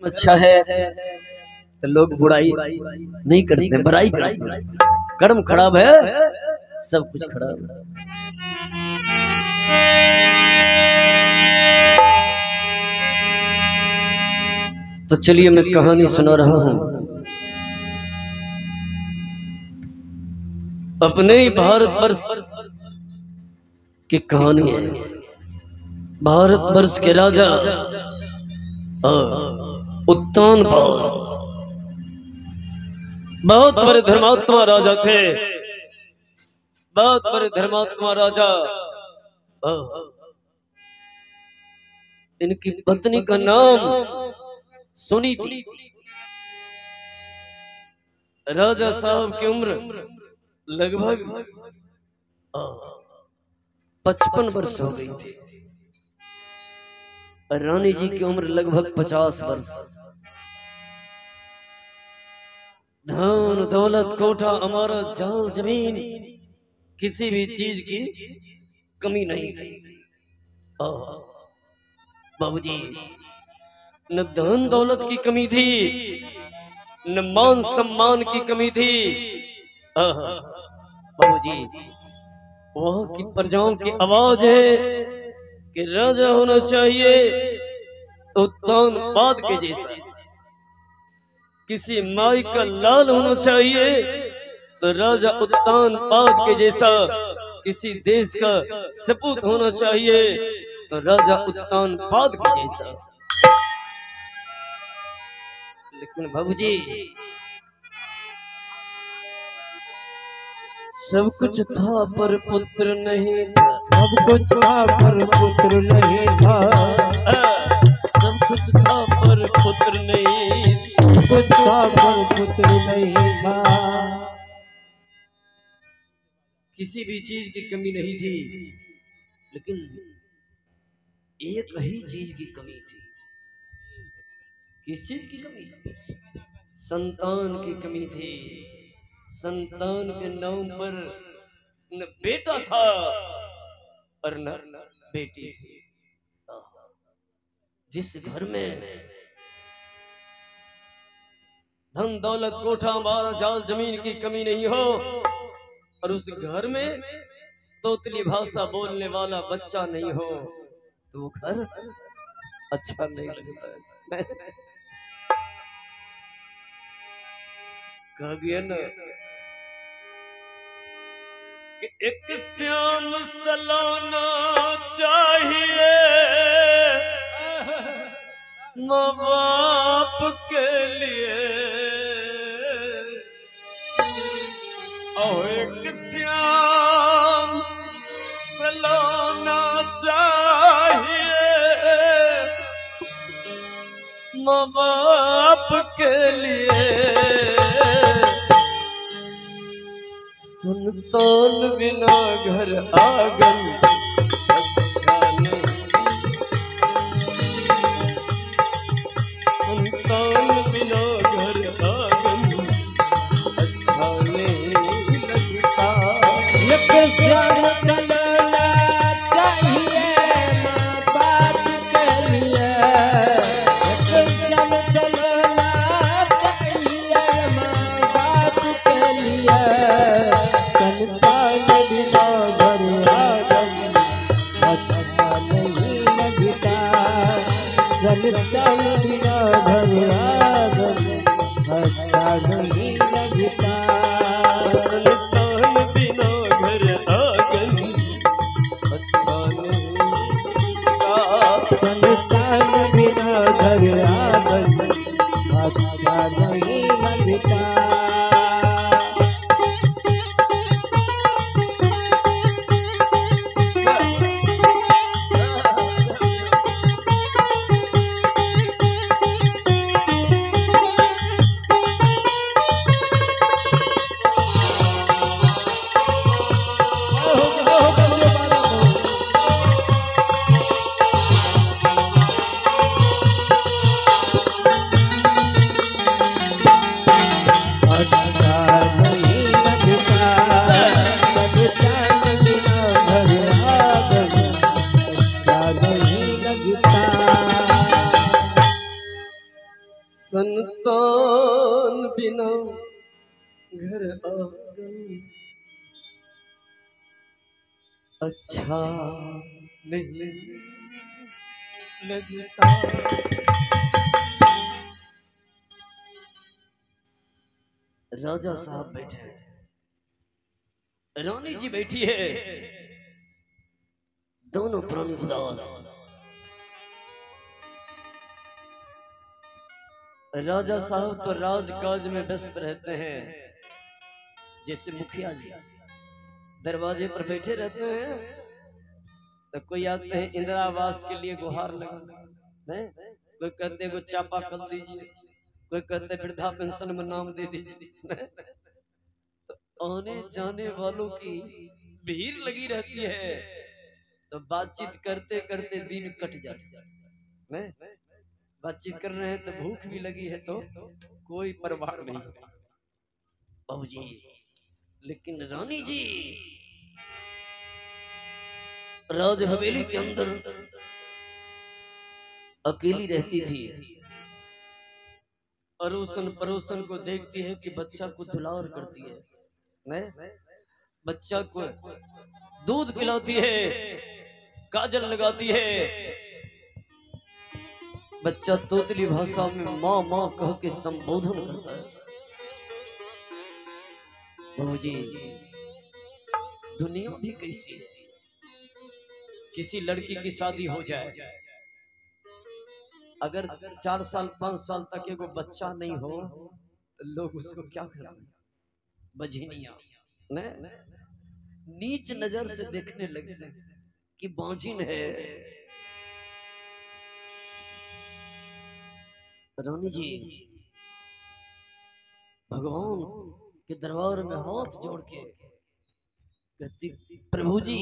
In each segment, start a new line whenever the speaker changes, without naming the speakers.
अच्छा है तो लोग बुराई नहीं करते, बुराई करते। कर्म खराब है, सब कुछ खराब है। तो चलिए मैं कहानी सुना रहा हूं अपने ही भारतवर्ष की कहानी है। भारतवर्ष के राजा उत्तानपाद बहुत बड़े धर्मात्मा राजा थे, बहुत बड़े धर्मात्मा राजा। इनकी पत्नी का नाम सुनी थी। राजा साहब की उम्र लगभग 55 वर्ष हो गई थी। रानी जी की उम्र लगभग 50 वर्ष। धन दौलत कोठा अमारा जाल जमीन, किसी भी चीज की कमी नहीं थी। बाबूजी, न धन दौलत की कमी थी, न मान सम्मान की कमी थी। बाबूजी, वहां की प्रजाओं की आवाज है कि राजा होना चाहिए तो उत्तानपाद के जैसा, किसी माई का लाल होना चाहिए तो राजा उत्तानपाद के जैसा, किसी देश का सपूत होना चाहिए तो राजा उत्तानपाद के जैसा। लेकिन बाबूजी, सब कुछ था पर पुत्र नहीं था।
सब कुछ था पर पुत्र नहीं था।
सब कुछ था पर पुत्र नहीं,
सब कुछ था पर पुत्र नहीं था।
किसी भी चीज की कमी नहीं थी, लेकिन एक ही चीज की कमी थी। किस चीज की कमी थी? संतान की कमी थी। संतान के नाम पर न बेटा था और न बेटी थी। जिस घर में धन दौलत कोठा बारह जाल जमीन की कमी नहीं हो और उस घर में तोतली भाषा बोलने वाला बच्चा नहीं हो तो घर अच्छा नहीं लगता है। कहा गया ना कि एक श्याम सलाना चाहिए माँ बाप के लिए, और एक श्याम सलाना चाहिए माँ बाप के लिए। संतान बिना घर आंगन अच्छा नहीं, संतान बिना घर आंगन अच्छा नहीं लगता।
एक श्याम सलाना चाहिए माँ बाप के लिए। एक श्याम सलाना चाहिए माँ बाप के लिए। संतान बिना घर आंगन
संतान बिना घर आंगन अच्छा नहीं लगता। राजा साहब बैठे, रानी जी बैठी है, दोनों प्राणी उदास। राजा साहब तो राजकाज में व्यस्त रहते हैं, जैसे मुखिया जी दरवाजे पर बैठे रहते हैं तो कोई आते हैं इंदिरा आवास के लिए गुहार लगा, कोई कहते हैं को चापा कल दीजिए, कोई कहते वृद्धा पेंशन में नाम दे दीजिए। तो आने जाने वालों की भीड़ लगी रहती है, तो बातचीत करते करते दिन कट जाती है। बातचीत कर रहे हैं तो भूख भी लगी है तो कोई परवाह नहीं बाबू जी। लेकिन रानी जी राज हवेली के अंदर अकेली रहती थी, अड़ोसन पड़ोसन को देखती है कि बच्चा को दुलार करती है, नहीं बच्चा को दूध पिलाती है, काजल लगाती है, बच्चा तोतली भाषा में माँ माँ कह के संबोधन करता है। बाबूजी दुनिया भी कैसी है, किसी लड़की की शादी हो जाए, अगर 4 साल 5 साल तक एगो बच्चा नहीं हो तो लोग उसको क्या कहते, बझिनिया, नीच नजर से देखने लगते हैं कि बांझिन है। रानी जी भगवान के दरबार में हाथ जोड़ के कहती, प्रभु जी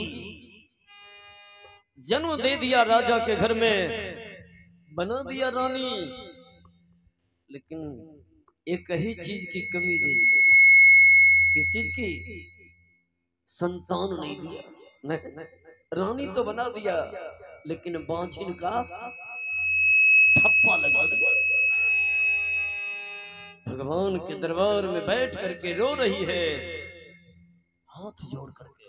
जन्म दे दिया राजा के घर में, बना दिया रानी, लेकिन एक ही चीज की कमी दे दी। किस चीज की? संतान नहीं दिया। नहीं, रानी तो बना दिया लेकिन बांझिन का ठप्पा लगा दिया। भगवान के दरबार में बैठ करके रो रही है, हाथ जोड़ करके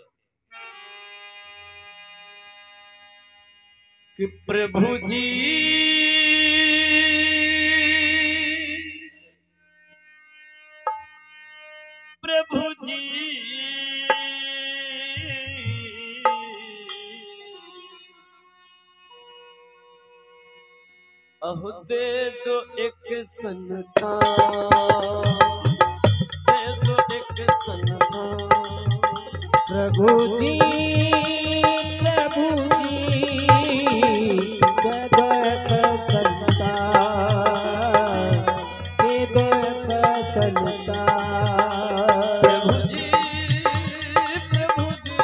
कि प्रभु जी प्रभु जी अहो दे दो एक संतान, दे दो एक संतान।
प्रभु जी प्रभु जी दे दो एक संतान, दे दो एक संतान।
प्रभु जी प्रभु जी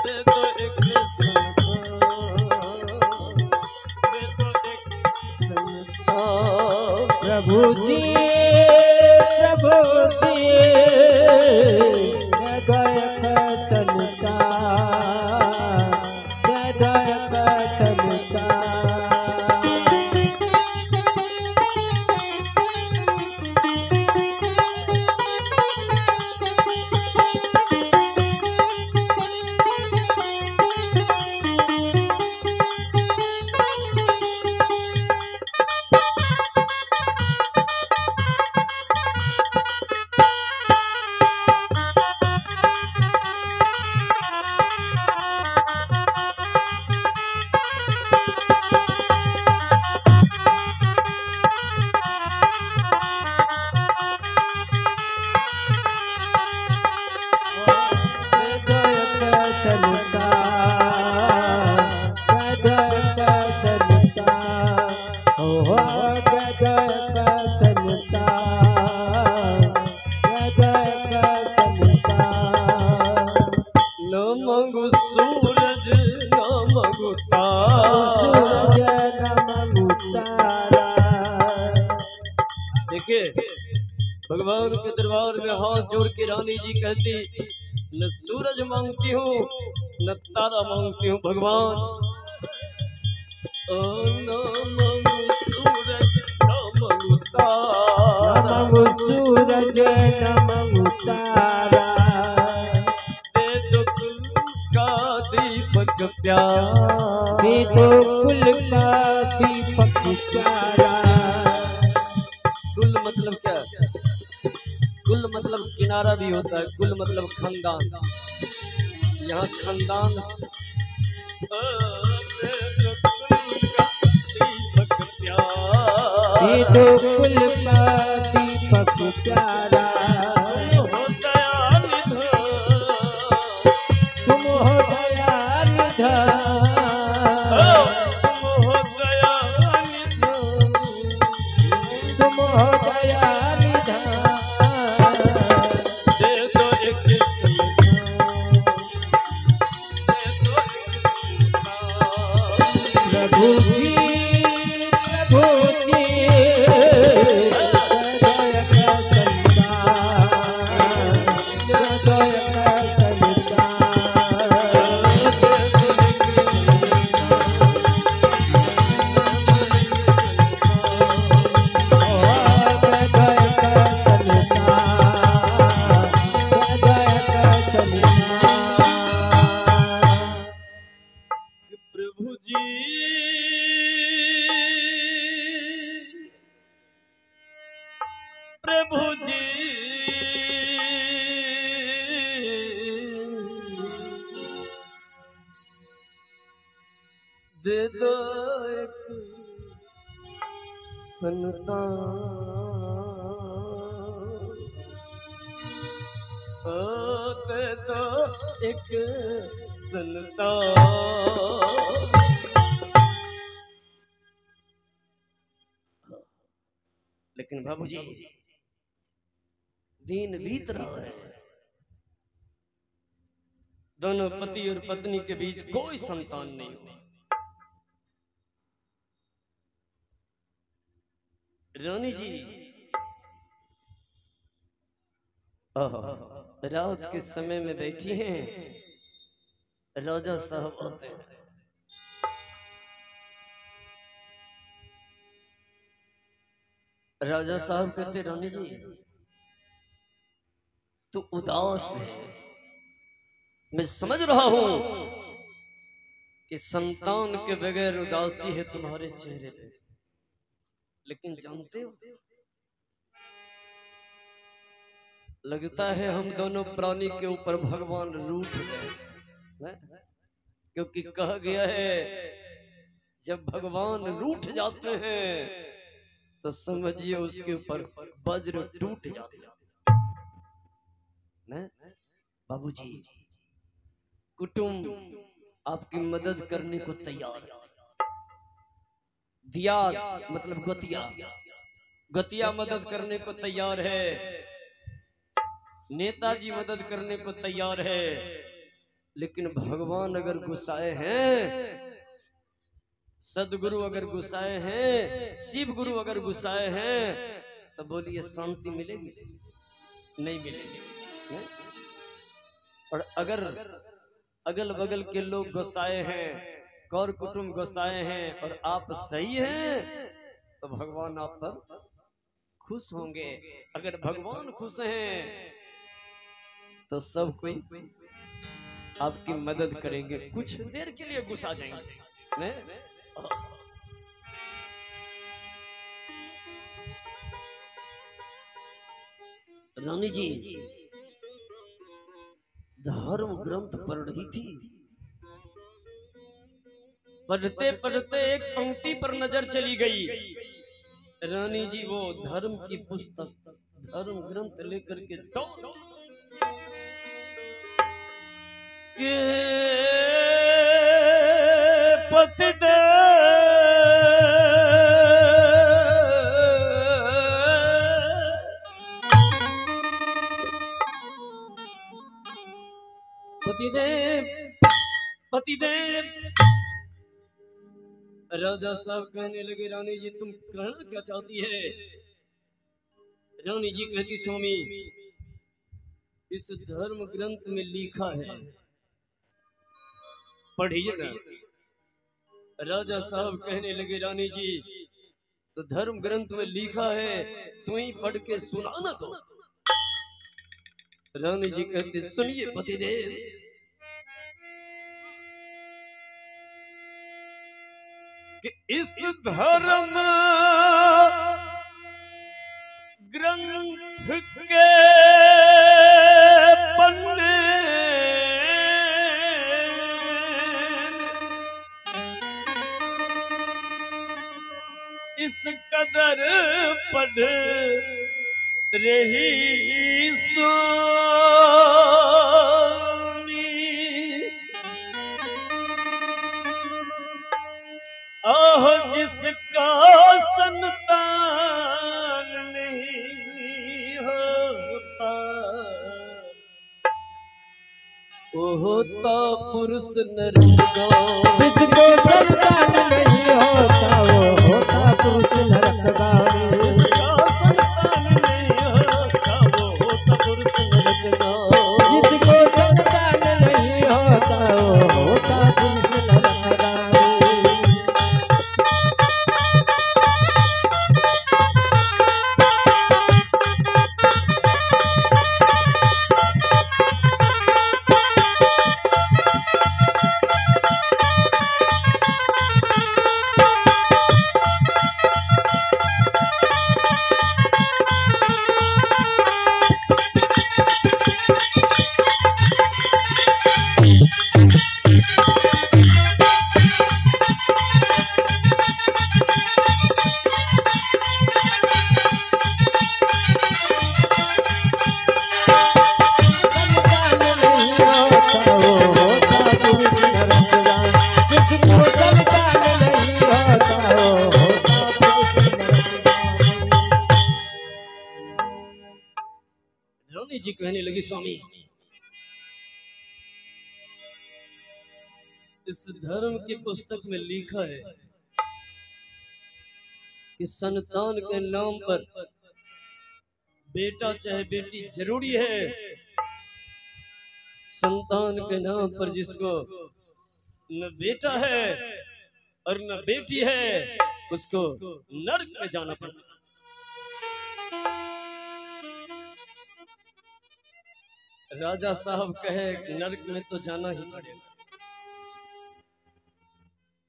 दे दो एक संतान, दे दो एक संतान।
प्रभु जी प्रभु जी दे दो एक संतान, दे दो एक संतान।
सूरज नमगु तारा। देखिए भगवान के दरबार में हाथ जोड़ के रानी जी कहती, न सूरज मांगती हूँ न तारा मांगती हूँ भगवान, न मांगू सूरज
जन्म उतारा,
दे दो कुल का दीपक प्यारा,
दे दो कुल का दीपक प्यारा।
कुल मतलब क्या? कुल मतलब किनारा भी होता है, कुल मतलब खानदान। यहाँ खानदान
दे दो कुल का दीपक प्यारा, तुम हो दयाल तुम हो दयाल
दे दो एक
प्रभु जी प्रभु जी हृदय का
प्रभु जी प्रभु जी दे दो एक संतान, दे दो एक संतान। लेकिन बाबूजी दिन बीत रहा है, दोनों पति और पत्नी के बीच कोई संतान नहीं हुआ। रानी जी रात के समय में बैठी हैं, राजा साहब आते हैं। राजा साहब कहते रानी जी तू उदास है, मैं समझ रहा हूं कि संतान के बगैर उदासी है तुम्हारे चेहरे पे, लेकिन जानते हो लगता है हम दोनों प्राणी के ऊपर भगवान रूठ गए, क्योंकि कहा गया है जब भगवान रूठ जाते हैं तो समझिए उसके ऊपर वज्र टूट जाते हैं। बाबूजी कुटुंब आपकी मदद करने को तैयार है। दिया मतलब गतिया, गतिया मदद करने को तैयार है, नेताजी मदद करने को तैयार है, लेकिन भगवान अगर गुस्साए हैं, सदगुरु अगर गुस्साए हैं, शिव गुरु अगर गुस्साए हैं, तो बोलिए शांति मिलेगी? नहीं मिलेगी। और अगर अगल बगल के लोग गुस्साए हैं, गौर कुटुंब गुस्साए हैं और आप सही हैं, तो भगवान आप पर खुश होंगे। अगर भगवान खुश हैं तो सब कोई आपकी मदद करेंगे, कुछ देर के लिए गुस्सा जाएंगे। रानी जी धर्म ग्रंथ पढ़ रही थी, पढ़ते पढ़ते एक पंक्ति पर नजर चली गई। रानी जी वो धर्म की पुस्तक, धर्म ग्रंथ लेकर के दौड़ के पथ दे पतिदेव पतिदेव। राजा साहब कहने लगे रानी जी तुम कहना क्या चाहती है? रानी जी कहती स्वामी इस धर्म ग्रंथ में लिखा है, पढ़िए ना। राजा साहब कहने लगे रानी जी तो धर्म ग्रंथ में लिखा है, तू ही पढ़ के सुना ना। तो रानी जी कहती सुनिए पतिदेव, कि इस धर्म ग्रंथ के पन्ने इस कदर पढ़ रही सोनी, आह जिसका संतान नहीं होता, वो होता पुरुष नर का।
जिसको संतान नहीं होता वो होता पुरुष नरकगामी।
जिसका संतान नहीं होता वो होता पुरुष नरकगामी।
जिसको संतान नहीं होता वो होता पुरुष नरकगामी।
रानी जी कहने लगी स्वामी, इस धर्म की पुस्तक में लिखा है कि संतान के नाम पर बेटा चाहे बेटी जरूरी है। संतान के नाम पर जिसको न बेटा है और न बेटी है उसको नरक में जाना पड़ता है। राजा साहब कहे कि नरक में तो जाना ही पड़ेगा,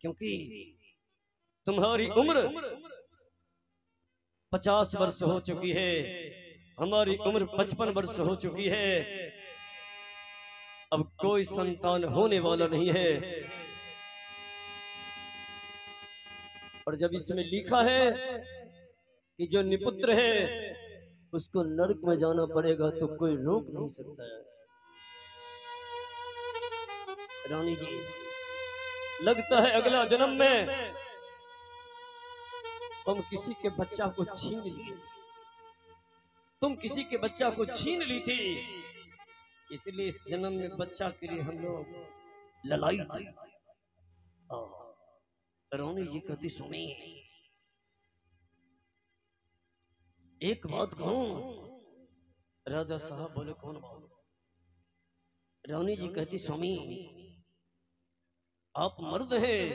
क्योंकि तुम्हारी उम्र 50 वर्ष हो चुकी है, हमारी उम्र 55 वर्ष हो चुकी है, अब कोई संतान होने वाला नहीं है। और जब इसमें लिखा है कि जो निपुत्र है उसको नरक में जाना पड़ेगा तो कोई रोक नहीं सकता है। रानी जी, लगता है अगला जन्म में तुम किसी के बच्चा को छीन लिए थे, तुम किसी के बच्चा को छीन ली थी, इसलिए इस जन्म में बच्चा के लिए हम लोग लड़ाई थी। रानी जी कहती सुनी, एक बात कहूं? राजा साहब बोले कौन बात? रानी जी कहती स्वामी, आप मर्द हैं,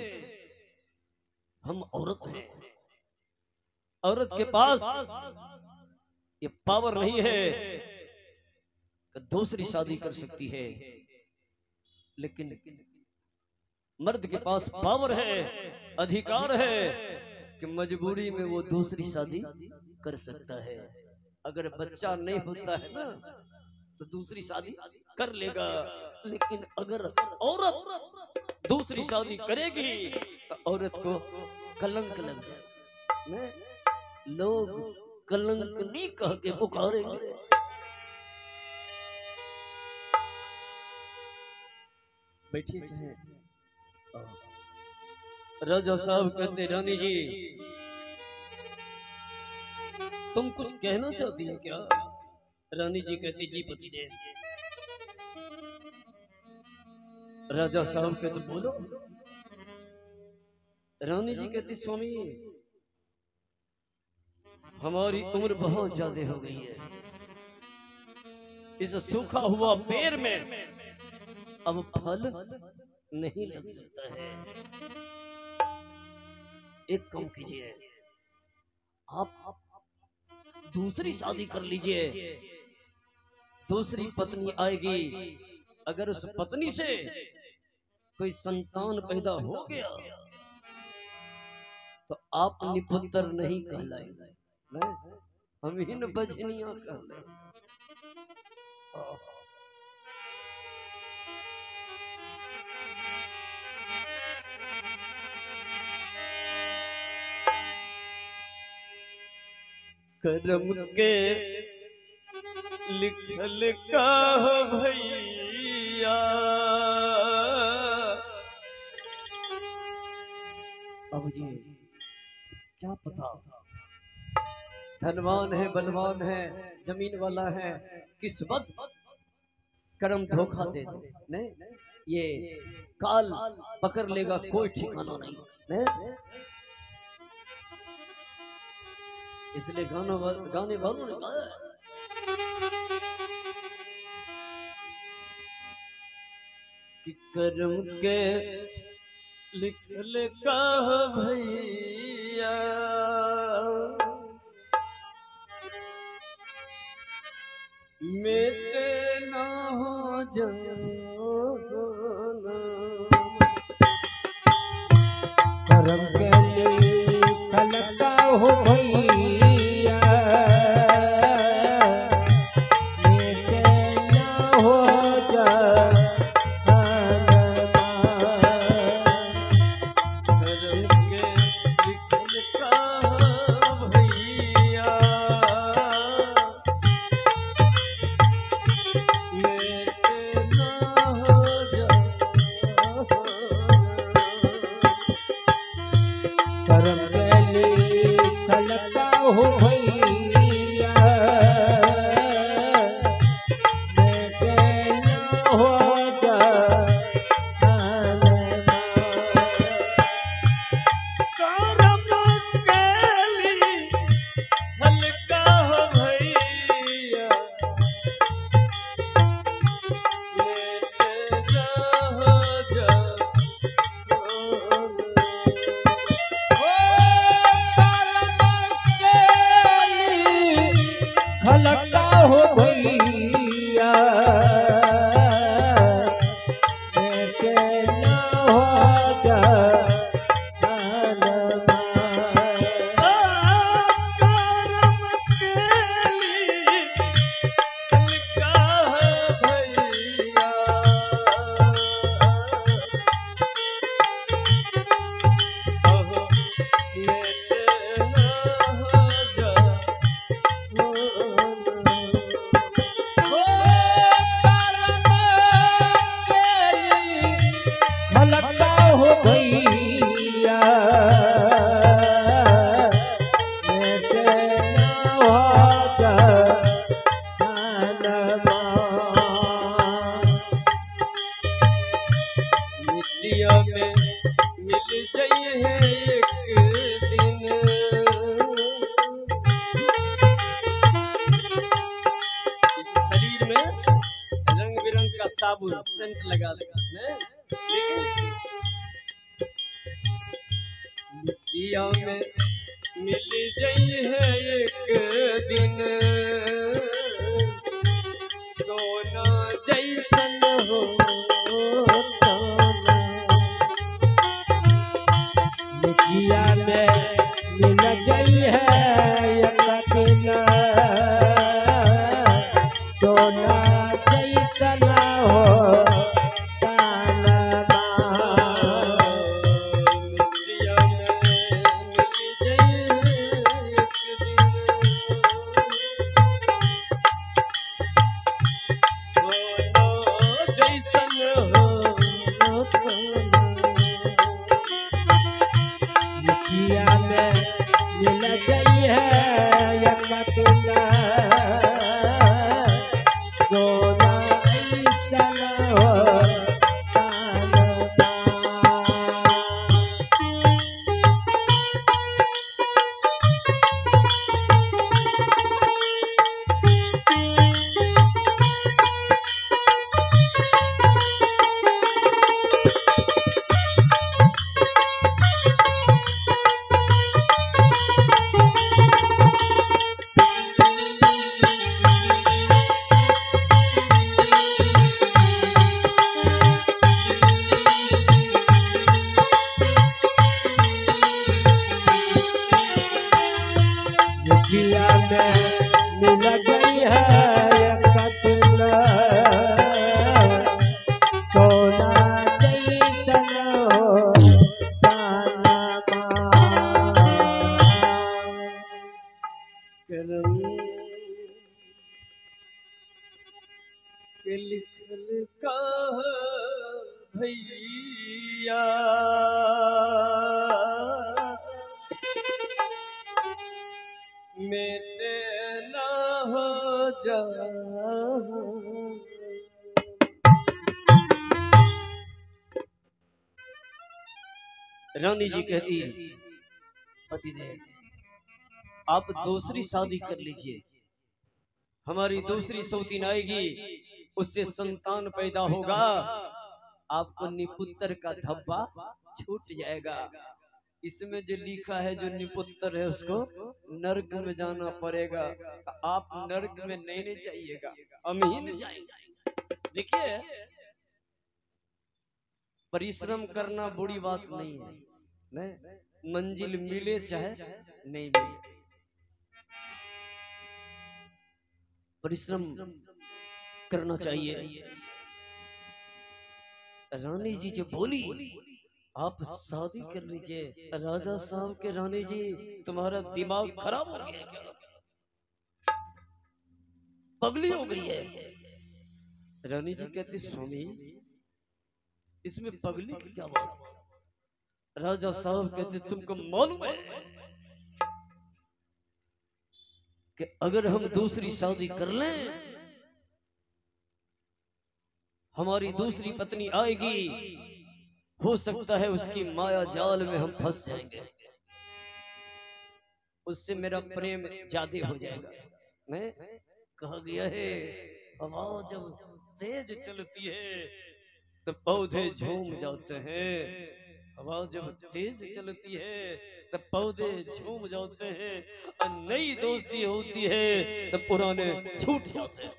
हम औरत हैं। औरत के पास ये पावर नहीं है कि दूसरी शादी कर सकती है, लेकिन मर्द के पास पावर है, अधिकार है कि मजबूरी में वो दूसरी शादी कर सकता है। अगर बच्चा नहीं होता है ना तो दूसरी शादी कर लेगा, लेकिन अगर औरत दूसरी शादी करेगी तो औरत को कलंक लग जाएगा। लोग कलंकनी कह के पुकारेंगे। बैठिए चाहे। राजा साहब कहते रानी जी तुम कुछ कहना चाहती है क्या? रानी जी कहती जी पतिदेव। राजा साहब कहते बोलो। रानी जी कहती स्वामी हमारी उम्र बहुत ज्यादा हो गई है, इस सूखा हुआ पेड़ में अब फल नहीं लग सकता है। एक काम कीजिए, आप दूसरी शादी कर लीजिए, दूसरी पत्नी आएगी, अगर उस पत्नी से कोई संतान पैदा हो गया तो आप निपुत्र नहीं कहलाएंगे, हम ही न बजनिया कहलाएंगे। करम के लिखल का भैया, अब जी क्या पता धनवान है, बलवान है, जमीन वाला है, किस वक्त कर्म धोखा दे दे, नहीं ये काल पकड़ लेगा, कोई ठिकाना नहीं, नहीं? इसलिए गाने वालों ने कहा कि कर्म के लिखल का भैया, मेटे ना हो जाना,
कर्म के लिखल का हो भैया, मेटे ना हो जाना,
कर्म के लिखल का भैया,
कर्म के लिखल का हो भैया, मेटे ना हो जाना,
कर्म के लिखल का भैया, मेटे ना हो जाना।
खलका हो भैया, मेटे ना हो जाना, खलका हो भैया, मेटे ना हो जाना,
मिट्टिया में मिल जाइए एक दिन, इस शरीर में रंग बिरंग का साबुन सेंट लगा लेगा, लेकिन मिट्टिया में मिल जाइए एक दिन, सोना जैसन हो
मिट्टिया में मिल गई है एक दिन, सोना जैसन हो तानमा,
मिट्टिया में मिल जाइए एक दिन, सोना जैसन हो
मिट्टिया में मिल गई है एक दिन, सोना जैसन हो तानमा। जिया में मिल गई है एक दिल सोना जैसन ताना
करम के लिखल का भैया मेरे ना हो जा। रानी जी कहती है पतिदेव आप दूसरी शादी कर लीजिए, हमारी दूसरी सौतीन आएगी, उससे संतान पैदा होगा, आपको निपुत्र का धब्बा छूट जाएगा। इसमें जो लिखा है जो निपुत्र है उसको नरक में जाना पड़ेगा। आप नरक में नहीं जाइएगा, हम ही नहीं जाएंगे। देखिए परिश्रम करना बुरी बात नहीं है, नहीं मंजिल मिले चाहे नहीं मिले, परिश्रम करना चाहिए। रानी जी जो बोली आप शादी कर लीजिए, राजा साहब के रानी जी तुम्हारा दिमाग खराब हो गया क्या, पगली हो गई है। रानी जी कहती स्वामी इसमें पगली की क्या बात। राजा साहब कहते तुमको मालूम है कि अगर हम दूसरी शादी कर लें हमारी दूसरी पत्नी आएगी, हो सकता है उसकी माया जाल में हम फंस जाएंगे, उससे मेरा प्रेम ज्यादा हो जाएगा। मैं कहा गया है हवा जब तेज चलती है तो पौधे झूम जाते हैं, हवा जब तेज चलती है तब पौधे झूम जाते हैं, और नई दोस्ती होती है तब पुराने छूट जाते हैं।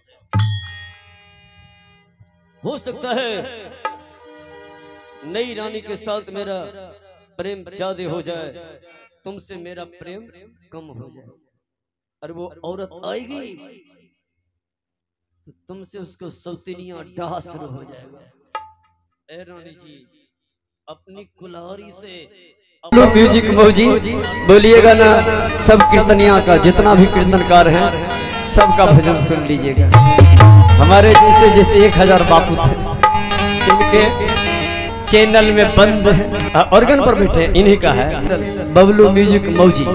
हो सकता है नई रानी के साथ मेरा प्रेम ज्यादा हो जाए, तुमसे मेरा प्रेम कम हो जाए, और वो औरत आएगी तो तुमसे उसको सौतनिया डाह शुरू हो जाएगा। ए रानी जी अपनी कुल्हाड़ी से म्यूजिक मौजी बोलिएगा ना, सब कीर्तनिया का जितना भी कीर्तनकार हैं सबका भजन सुन लीजिएगा। हमारे जैसे 1000 बापू थे इनके चैनल में बंद है, ऑर्गन पर बैठे इन्हीं का है बबलू म्यूजिक मौजी।